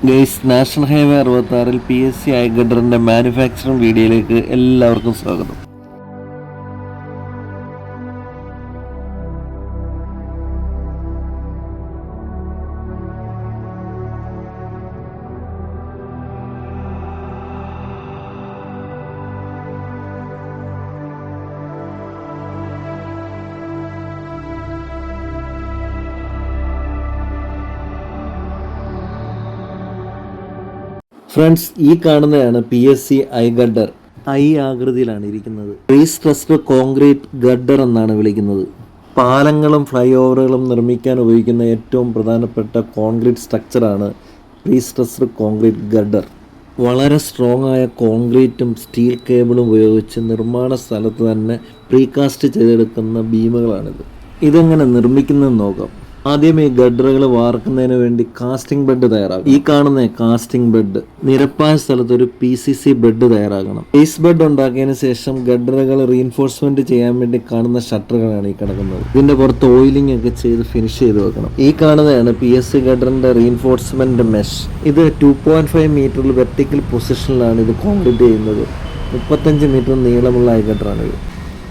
Guys, national highway 66-ൽ PSC ഐഗഡറിന്റെ manufacturing വീഡിയോയിലേക്ക് എല്ലാവർക്കും സ്വാഗതം. ഫ്രണ്ട്സ്, ഈ കാണുന്നതാണ് PSC ഐഗഡർ. ആകൃതിയിലാണ് ഇരിക്കുന്നത്. പ്രീ സ്ട്രെസ്ഡ് കോൺക്രീറ്റ് ഗഡർ എന്നാണ് വിളിക്കുന്നത്. പാലങ്ങളും ഫ്ലൈ ഓവറുകളും നിർമ്മിക്കാൻ ഉപയോഗിക്കുന്ന ഏറ്റവും പ്രധാനപ്പെട്ട കോൺക്രീറ്റ് സ്ട്രക്ചറാണ് പ്രീ സ്ട്രെസ്ഡ് കോൺക്രീറ്റ് ഗഡർ. വളരെ സ്ട്രോങ് ആയ കോൺക്രീറ്റും സ്റ്റീൽ കേബിളും ഉപയോഗിച്ച് നിർമ്മാണ സ്ഥലത്ത് തന്നെ പ്രീകാസ്റ്റ് ചെയ്തെടുക്കുന്ന ബീമുകളാണിത്. ഇതെങ്ങനെ നിർമ്മിക്കുന്നതെന്ന് നോക്കാം. ആദ്യം ഈ ഗഡറുകൾ വാർക്കുന്നതിന് വേണ്ടി കാസ്റ്റിംഗ് ബെഡ് തയ്യാറാക്കും. ഈ കാണുന്ന കാസ്റ്റിംഗ് ബെഡ് നിരപ്പായ സ്ഥലത്ത് ഒരു PCC ബെഡ് തയ്യാറാക്കണം. ബേസ് ബെഡ് ഉണ്ടാക്കിയതിനു ശേഷം ഗഡറുകൾ റീഇൻഫോഴ്സ്മെന്റ് ചെയ്യാൻ വേണ്ടി കാണുന്ന ഷട്ടറുകളാണ് ഈ കിടക്കുന്നത്. ഇതിന്റെ പുറത്ത് ഓയിലിംഗ് ഒക്കെ ചെയ്ത് ഫിനിഷ് ചെയ്ത് വെക്കണം. ഈ കാണുന്നതാണ് PSC ഗഡറിന്റെ റീഇൻഫോഴ്സ്മെന്റ് മെഷ്. ഇത് 2.5 മീറ്ററിൽ വെർട്ടിക്കൽ പൊസിഷനിലാണ് ഇത് കോൺക്രീറ്റ് ചെയ്യുന്നത്. 35 മീറ്റർ നീളമുള്ള ഗഡറാണിത്.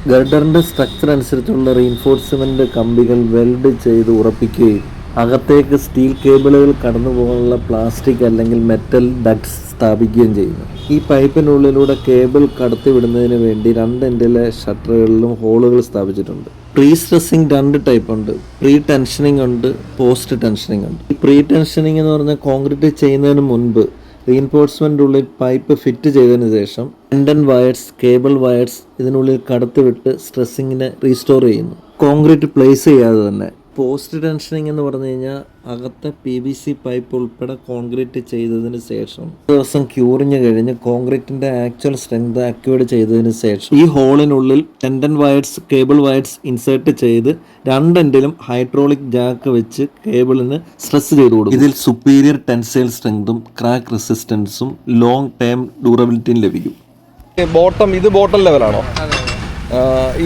ഗർഡറിൻ്റെ സ്ട്രക്ചർ അനുസരിച്ചുള്ള റീഇൻഫോഴ്സ്മെൻറ്റ് കമ്പികൾ വെൽഡ് ചെയ്ത് ഉറപ്പിക്കുകയും അകത്തേക്ക് സ്റ്റീൽ കേബിളുകൾ കടന്നു പോകാനുള്ള പ്ലാസ്റ്റിക് അല്ലെങ്കിൽ മെറ്റൽ ഡക്ട്സ് സ്ഥാപിക്കുകയും ചെയ്യുന്നു. ഈ പൈപ്പിനുള്ളിലൂടെ കേബിൾ കടത്തിവിടുന്നതിന് വേണ്ടി രണ്ട് എൻഡിലെ ഷട്ടറുകളിലും ഹോളുകൾ സ്ഥാപിച്ചിട്ടുണ്ട്. പ്രീ സ്ട്രെസ്സിങ് 2 ടൈപ്പ് ഉണ്ട്. പ്രീ ടെൻഷനിങ് ഉണ്ട്, പോസ്റ്റ് ടെൻഷനിങ് ഉണ്ട്. ഈ പ്രീ ടെൻഷനിങ് എന്ന് പറഞ്ഞാൽ കോൺക്രീറ്റ് ചെയ്യുന്നതിന് മുൻപ് റീഇൻഫോഴ്സ്മെൻ്റ് ഉള്ളിൽ പൈപ്പ് ഫിറ്റ് ചെയ്തതിന് ശേഷം ടെൻഡൻ വയർസ്, കേബിൾ വയർസ് ഇതിനുള്ളിൽ കടത്തിവിട്ട് സ്ട്രെസ്സിങ്ങിനെ റീസ്റ്റോർ ചെയ്യുന്നു, കോൺക്രീറ്റ് പ്ലേസ് ചെയ്യാതെ തന്നെ. പോസ്റ്റ് ടെൻഷനിങ് എന്ന് പറഞ്ഞു കഴിഞ്ഞാൽ അകത്തെ PVC പൈപ്പ് ഉൾപ്പെടെ കോൺക്രീറ്റ് ചെയ്തതിന് ശേഷം ദിവസം ക്യൂറിഞ്ഞ് കഴിഞ്ഞ് കോൺക്രീറ്റിന്റെ ആക്ച്വൽ സ്ട്രെങ്ത് അക്വേർഡ് ചെയ്തതിന് ശേഷം ഈ ഹോളിനുള്ളിൽ tendon wires, cable wires insert ചെയ്ത് രണ്ടെൻഡിലും ഹൈഡ്രോളിക് ജാക്ക് വെച്ച് കേബിളിന് സ്ട്രെസ് ചെയ്ത് കൊടുക്കും. ഇതിൽ സുപ്പീരിയർ ടെൻസൈൽ സ്ട്രെങ്തും ക്രാക്ക് റെസിസ്റ്റൻസും ലോങ് ടൈം ഡ്യൂറബിലിറ്റിയും ലഭിക്കും. ഇത് ബോട്ടം ലെവലാണോ?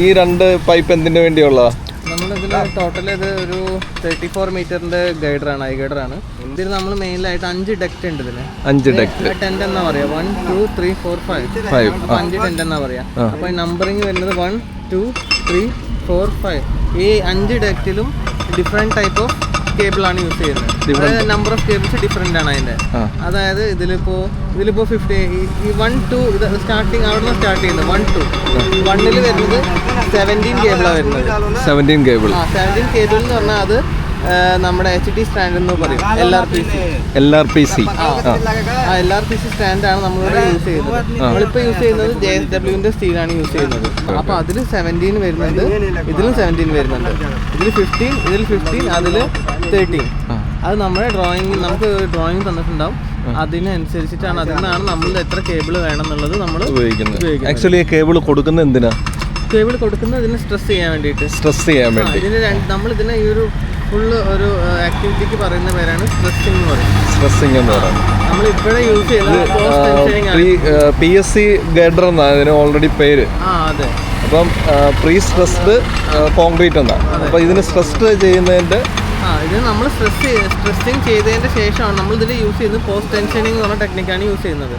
ഈ രണ്ട് പൈപ്പ് എന്തിനു വേണ്ടിയുള്ള? നമ്മളിതിൽ ടോട്ടൽ ഇത് ഒരു 34 മീറ്ററിന്റെ ഗൈഡറാണ്, ഗൈഡറാണ്. ഇതിൽ നമ്മൾ മെയിനായിട്ട് 5 ഡെക്റ്റ് ഉണ്ട്. ഇതിന് 5 ഡെക്റ്റ് ടെന്റ് എന്നാ പറയാ. 1 2 3 4 5 അപ്പൊ 5 ടെന്റ് എന്നാ പറയാ. അപ്പൊ നമ്പറിങ് വരുന്നത് 1 2 3 4 5. ഈ 5 ഡെക്റ്റിലും ഡിഫറെന്റ് ടൈപ്പ് ഓഫ് കേബിൾ ആണ് യൂസ് ചെയ്യുന്നത്. അതായത് നമ്പർ ഓഫ് കേബിൾസ് ഡിഫറെന്റ് ആണ് അതിന്റെ. അതായത് ഇതിലിപ്പോ 50 ഈ 1 2 ഇത് സ്റ്റാർട്ടിങ് അവിടെ നിന്ന് സ്റ്റാർട്ട് ചെയ്യുന്നത് 1 2 1ൽ വരുന്നത് 17 കേബിളാണ് വരുന്നത്. 17 കേബിൾ എന്ന് പറഞ്ഞാൽ അത് നമ്മുടെ HD സ്റ്റാൻഡ് എന്ന് പറയും. LRPC സ്റ്റാൻഡാണ് നമ്മളിവിടെ യൂസ് ചെയ്യുന്നത്. നമ്മളിപ്പോൾ യൂസ് ചെയ്യുന്നത് JSWന്റെ സ്റ്റീലാണ് യൂസ് ചെയ്യുന്നത്. അപ്പോൾ അതിൽ 17 വരുന്നുണ്ട്, ഇതിലും 17 വരുന്നുണ്ട്. ഇതിൽ 15, അതിൽ 13. അത് നമ്മുടെ നമുക്ക് ഡ്രോയിങ് തന്നിട്ടുണ്ടാവും. അതിനനുസരിച്ചിട്ടാണ്, അതിൽ നിന്നാണ് നമ്മൾ എത്ര കേബിൾ വേണം എന്നുള്ളത് നമ്മൾ ഉപയോഗിക്കുന്നത്. ആക്ച്വലി കേബിൾ കൊടുക്കുന്നത് എന്തിനാ? കേബിൾ കൊടുക്കുന്നത് ഇതിന് സ്ട്രെസ് ചെയ്യാൻ വേണ്ടി. ഇതിന് നമ്മളിതിനെ ഈ ഒരു ഫുള്ള് ഒരു ആക്ടിവിറ്റിക്ക് പറയുന്ന പേരാണ് സ്ട്രെസ്സിങ് എന്ന് പറയുന്നത്. നമ്മൾ ഇവിടെ യൂസ് ചെയ്യുന്നത് PSC ഗഡർ എന്നാണ് ഇതിന് ഓൾറെഡി പേര്. അതെ. അപ്പം പ്രീ സ്ട്രെസ്ഡ് കോൺക്രീറ്റ് എന്നാണ്. അപ്പോൾ ഇതിന് സ്ട്രെസ്ഡ് ചെയ്യുന്നതിൻ്റെ ഇത് നമ്മൾ സ്ട്രെസ്സിങ് ചെയ്തതിന്റെ ശേഷമാണ് നമ്മൾ ഇതിൽ യൂസ് ചെയ്യുന്നത്. പോസ്റ്റ് ടെൻഷനിങ് എന്ന് പറഞ്ഞ ടെക്നിക്കാണ് യൂസ് ചെയ്യുന്നത്.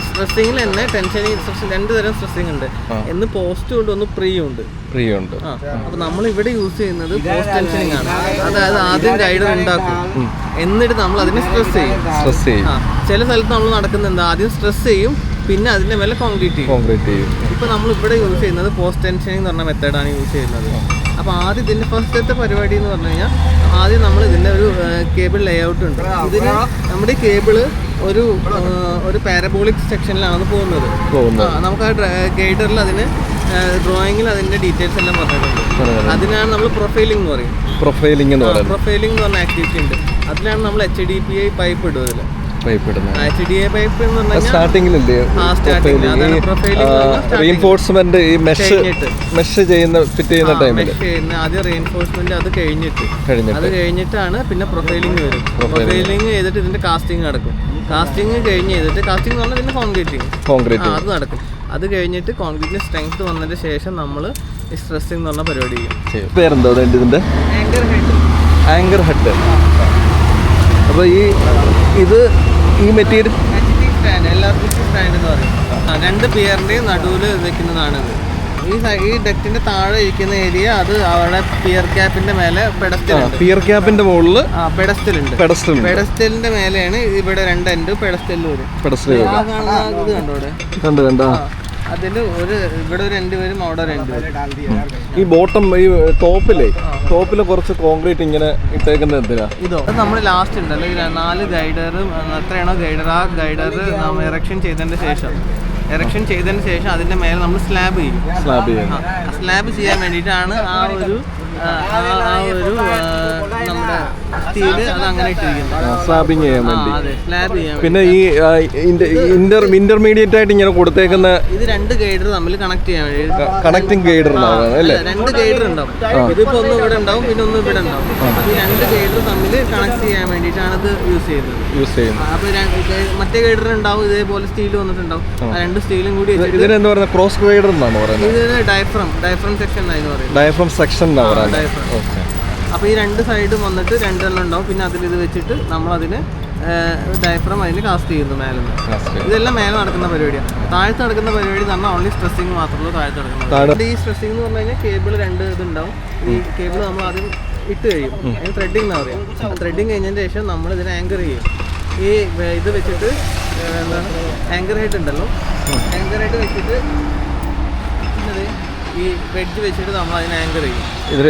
സ്ട്രെസ്സിങ്ങിൽ തന്നെ ടെൻഷനിങ് 2 തരം സ്ട്രെസ്സിങ് ഉണ്ട്. ഒന്ന് പോസ്റ്റും ഉണ്ട്, ഒന്ന് പ്രീ ഉണ്ട്. അപ്പൊ നമ്മൾ ഇവിടെ യൂസ് ചെയ്യുന്നത് പോസ്റ്റ് ടെൻഷനിങ് ആണ്. അതായത് ആദ്യം ഗൈഡർ ഉണ്ടാക്കും, എന്നിട്ട് നമ്മൾ അതിനെ സ്ട്രെസ് ചെയ്യും. ചില സ്ഥലത്ത് നമ്മൾ നടക്കുന്നത് എന്താ, ആദ്യം സ്ട്രെസ് ചെയ്യും, പിന്നെ അതിന്റെ മേലെ കോൺക്രീറ്റ് ചെയ്യും. ഇപ്പൊ നമ്മൾ ഇവിടെ യൂസ് ചെയ്യുന്നത് പോസ്റ്റ് ടെൻഷനിങ് എന്ന് പറഞ്ഞ മെത്തേഡാണ് യൂസ് ചെയ്യുന്നത്. അപ്പോൾ ആദ്യം ഇതിൻ്റെ ഫസ്റ്റത്തെ പരിപാടി എന്ന് പറഞ്ഞു കഴിഞ്ഞാൽ ആദ്യം നമ്മൾ ഇതിൻ്റെ ഒരു കേബിൾ ലേഔട്ട് ഉണ്ട്. ഇതിന് നമ്മുടെ കേബിള് ഒരു പാരബോളിക് സെക്ഷനിലാണ് പോകുന്നത്. നമുക്ക് ആ ഗൈഡറിൽ അതിന് ഡ്രോയിങ്ങിൽ അതിൻ്റെ ഡീറ്റെയിൽസ് എല്ലാം പറഞ്ഞിട്ടുണ്ട്. അതിനാണ് നമ്മൾ പ്രൊഫൈലിംഗ് എന്ന് പറയും. പ്രൊഫൈലിംഗ് എന്ന് പറഞ്ഞ ആക്ടിവിറ്റി ഉണ്ട്. അതിലാണ് നമ്മൾ HDPE പൈപ്പ് ഇടും. അതിൽ HDPE പൈപ്പ് എന്ന് പറഞ്ഞാൽ സ്റ്റാർട്ടിങ്ങിലല്ലേ റീഇൻഫോഴ്സ്മെന്റ് ഈ മെഷ് ചെയ്യുന്ന ഫിറ്റ് ചെയ്യുന്ന ടൈമിൽ ആദ്യം റീഇൻഫോഴ്സ്മെന്റ് അത് കഴിഞ്ഞിട്ടാണ് പിന്നെ പ്രൊഫൈലിംഗ് വരും. പ്രൊഫൈലിംഗ് ചെയ്തിട്ട് ഇതിന്റെ കാസ്റ്റിംഗ് നടക്കും. കാസ്റ്റിംഗ് കഴിഞ്ഞ് ചെയ്തിട്ട് കാസ്റ്റിംഗ് എന്ന് പറഞ്ഞാൽ പിന്നെ കോൺക്രീറ്റ് അത് നടക്കും. അത് കഴിഞ്ഞിട്ട് കോൺക്രീറ്റിന് സ്ട്രെങ്ത് വന്നതിന് ശേഷം നമ്മൾ ഈ സ്ട്രെസ്സിംഗ് എന്ന് പറഞ്ഞ പരിപാടി ചെയ്യും. പേരെന്തോ ഇതിന്റെ ആങ്കർ ഹെഡ്. അപ്പോൾ ഈ മെറ്റീരിയൽ സ്റ്റാൻഡ് LRPC സ്റ്റാൻഡ് എന്ന് പറയും. രണ്ട് പിയറിൻ്റെയും നടുവിൽ വെക്കുന്നതാണിത്. ഈ ഡെക്റ്റിന്റെ താഴെ ഇരിക്കുന്ന ഏരിയ അത് അവിടെ പിയർ ക്യാപ്പിന്റെ മേലെ പെഡസ്റ്റലുണ്ട്. പിയർ ക്യാപ്പിന്റെ മുകളിൽ പെഡസ്റ്റലുണ്ട്. പെഡസ്റ്റലിന്റെ മേലെയാണ് ഇവിടെ രണ്ട് എൻഡ് പെഡസ്റ്റലിൽ വരും. ഇത് കണ്ടോ ഇവിടെ അതില് ഇവിടെ ഒരു എൻഡ് വരും, അവിടെ ഒരു എൻഡ് വരും. ഈ ബോട്ടം ഈ ടോപ്പില് കുറച്ച് കോൺക്രീറ്റ് ഇങ്ങനെ ഇട്ടേക്കുന്നത് എന്തിനാ? ഇതോ നമ്മൾ ലാസ്റ്റ് ഉണ്ടല്ലോ ഈ 4 ഗൈഡർ, എത്രയാണോ ഗൈഡർ, ആ ഗൈഡർ നമ്മൾ എറക്ഷൻ ചെയ്തതിന് ശേഷം അതിന്റെ മേലെ നമ്മൾ സ്ലാബ് ചെയ്യാൻ വേണ്ടിയിട്ടാണ് ആ ഒരു നമ്മുടെ സ്റ്റീല് അത് അങ്ങനെ ഇട്ടിരിക്കുന്നത്. സ്ലാബിങ് ചെയ്യാൻ വേണ്ടി. സ്ലാബ് ചെയ്യാൻ. പിന്നെ ഈ ഇന്റർമീഡിയറ്റ് ആയിട്ട് ഇങ്ങനെ കൊടുത്തേക്കുന്ന ഇത് രണ്ട് ഗൈഡർ തമ്മിൽ കണക്ട് ചെയ്യാൻ വേണ്ടി കണക്ടിങ് ഗൈഡർ അല്ലേ? രണ്ട് ഗൈഡർ ഉണ്ടാവും. ഇതിപ്പോ ഒന്ന് ഇവിടെ ഉണ്ടാവും, പിന്നെ ഒന്ന് ഇവിടെ ഉണ്ടാവും. ഈ രണ്ട് ഗൈഡർ തമ്മിൽ കണക്ട് ചെയ്യാൻ വേണ്ടിയിട്ടാണ് ഇത് യൂസ് ചെയ്യുന്നത്. അപ്പൊ മറ്റേ ഗൈഡർ ഉണ്ടാവും, ഇതേപോലെ സ്റ്റീൽ വന്നിട്ടുണ്ടാവും. ആ രണ്ട് സ്റ്റീലും കൂടി ഇതിനെന്താ പറയുക? ക്രോസ് ഗൈഡർ എന്നാണ് പറയുന്നത്. ഇതിന് ഡയഫ്രം സെക്ഷൻ എന്നായിരുന്നു പറയുന്നത്. ഡയഫ്രം സെക്ഷൻ എന്നാണ് പറയുന്നത്. അപ്പോൾ ഈ രണ്ട് സൈഡും വന്നിട്ട് രണ്ടെണ്ണം ഉണ്ടാവും. പിന്നെ അതിൽ വെച്ചിട്ട് നമ്മളതിന് ഡയഫ്രം അതിന് കാസ്റ്റ് ചെയ്യുന്നു മേലെ. ഇതെല്ലാം മേലെ നടക്കുന്ന പരിപാടിയാണ്. താഴത്ത് നടക്കുന്ന പരിപാടി എന്ന് പറഞ്ഞാൽ ഓൺലി സ്ട്രെസ്സിങ് മാത്രമേ താഴത്ത് നടക്കുന്നത്. ഈ സ്ട്രെസ്സിങ് എന്ന് പറഞ്ഞു കഴിഞ്ഞാൽ കേബിൾ രണ്ട് ഇതുണ്ടാവും. ഈ കേബിൾ നമ്മൾ ആദ്യം ഇട്ട് കഴിയും, അതിന് ത്രെഡിങ് എന്നാ പറയാം. ത്രെഡിങ് കഴിഞ്ഞതിന് ശേഷം നമ്മൾ ഇതിനെ ആങ്കർ ചെയ്യും. ഈ ഇത് വെച്ചിട്ട് എന്താണ് ആങ്കർ ഹെഡ് ഉണ്ടല്ലോ, ആങ്കർ ഹെഡ് വെച്ചിട്ട് ഈ വെഡ്ജ് വെച്ചിട്ട് നമ്മൾ അതിനെ ആങ്കർ ചെയ്യും.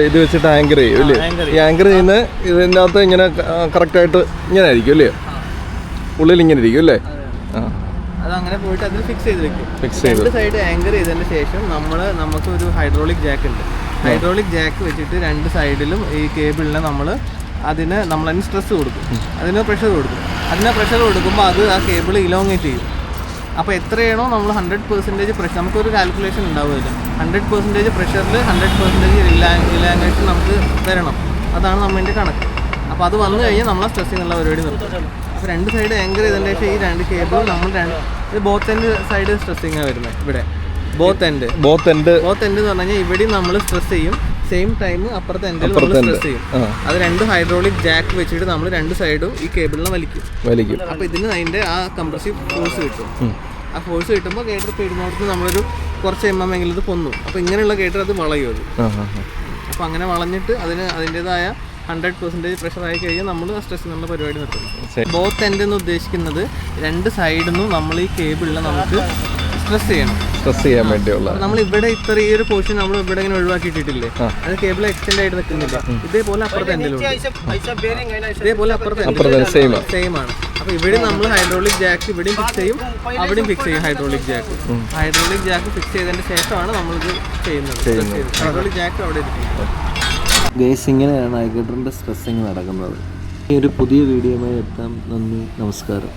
ഇത് വെച്ചിട്ട് ആങ്കർ ചെയ്യും അല്ലേ? ഈ ആങ്കർ ചെയ്യുന്ന ഇതിൻ്റെ അകത്ത് ഇങ്ങനെ കറക്റ്റായിട്ട് ഇങ്ങനെ ആയിരിക്കും അല്ലേ? ഉള്ളിൽ ഇങ്ങനെ ഇരിക്കും അല്ലേ? അതങ്ങനെ പോയിട്ട് അതിൽ ഫിക്സ് ചെയ്ത് വെക്കും. രണ്ട് സൈഡ് ആങ്കർ ചെയ്തതിന് ശേഷം നമുക്ക് ഒരു ഹൈഡ്രോളിക് ജാക്ക് ഉണ്ട്. ഹൈഡ്രോളിക് ജാക്ക് വെച്ചിട്ട് രണ്ട് സൈഡിലും ഈ കേബിളിനെ അതിന് സ്ട്രെസ് കൊടുക്കും, അതിന് പ്രഷർ കൊടുക്കുമ്പോൾ അത് ആ കേബിൾ ഇലോങ്ങേറ്റ് ചെയ്യും. അപ്പോൾ എത്രയാണോ നമ്മൾ 100% പ്രഷർ, നമുക്കൊരു കാൽക്കുലേഷൻ ഉണ്ടാവുമല്ലോ, 100% പ്രഷറിൽ 100% ഇലാങ്ങേഷൻ നമുക്ക് വരണം. അതാണ് നമ്മളുടെ കണക്ക്. അപ്പോൾ അത് വന്നു കഴിഞ്ഞാൽ നമ്മൾ സ്ട്രെസ്സിങ് പരിപാടി നിർത്തും. അപ്പോൾ രണ്ട് സൈഡ് ആങ്കർ ചെയ്തതിന് ശേഷം ഈ രണ്ട് കേബിൾ ഇത് ബോത്ത് എൻഡ് സൈഡ് സ്ട്രെസ്സിങ്ങാണ് വരുന്നത്. ഇവിടെ ബോത്ത് എൻഡ് എന്ന് പറഞ്ഞു കഴിഞ്ഞാൽ ഇവിടെയും നമ്മൾ സ്ട്രെസ് ചെയ്യും, സെയിം ടൈം അപ്പുറത്തെ എൻഡിൽ നമ്മൾ സ്ട്രെസ് ചെയ്യും. അത് രണ്ട് ഹൈഡ്രോളിക് ജാക്ക് വെച്ചിട്ട് നമ്മൾ രണ്ട് സൈഡും ഈ കേബിളിനെ വലിക്കും. അപ്പോൾ ഇതിന് അതിൻ്റെ ആ കംപ്രസീവ് ഫോഴ്സ് കിട്ടും. ആ ഫോഴ്സ് കിട്ടുമ്പോൾ ഗേറ്റർ പെടുന്നോടത്ത് നമ്മളൊരു കുറച്ച് എങ്കിലും ഇത് പൊന്നും. അപ്പോൾ ഇങ്ങനെയുള്ള ഗേറ്റർ അത് വളയും. അപ്പോൾ അങ്ങനെ വളഞ്ഞിട്ട് അതിൻ്റെതായ 100% പ്രഷർ ആയി കഴിഞ്ഞാൽ നമ്മൾ സ്ട്രെസ് എന്നുള്ള പരിപാടി നിർത്തും. ബോത്ത് എൻഡ് എന്ന് ഉദ്ദേശിക്കുന്നത് രണ്ട് സൈഡിൽ നിന്നും നമ്മൾ ഈ കേബിളിനെ നമുക്ക് സ്ട്രെസ് ചെയ്യാൻ വേണ്ടിയുള്ള. നമ്മൾ ഇവിടെ ഈ ഒരു പോർഷൻ നമ്മൾ ഇവിടെ ഇങ്ങനെ ഒഴിവാക്കിയിട്ടില്ലേ, അത് കേബിൾ എക്സ്റ്റെൻഡ് ആയിട്ട് നിൽക്കുന്നില്ല. ഇതേപോലെ അപ്പുറത്തെ എൻഡിലുണ്ട്, സെയിം ആണ്. അപ്പോൾ ഇവിടെ നമ്മൾ ഹൈഡ്രോളിക് ജാക്ക് ഇവിടെയും ഫിക്സ് ചെയ്യും, അവിടെയും ഫിക്സ് ചെയ്യും. ഹൈഡ്രോളിക് ജാക്ക് ഫിക്സ് ചെയ്തതിന് ശേഷമാണ് നമ്മളിത് ചെയ്യുന്നത്. ഹൈഡ്രോളിക് ജാക്ക് അവിടെ ഇരിക്കും. ഗൈസ്, ഇങ്ങനെയാണ് ഐഗഡറിൻ്റെ സ്ട്രെസ്സിങ് നടക്കുന്നത്. ഈ ഒരു പുതിയ വീഡിയോയുമായി എത്താം. നന്ദി, നമസ്കാരം.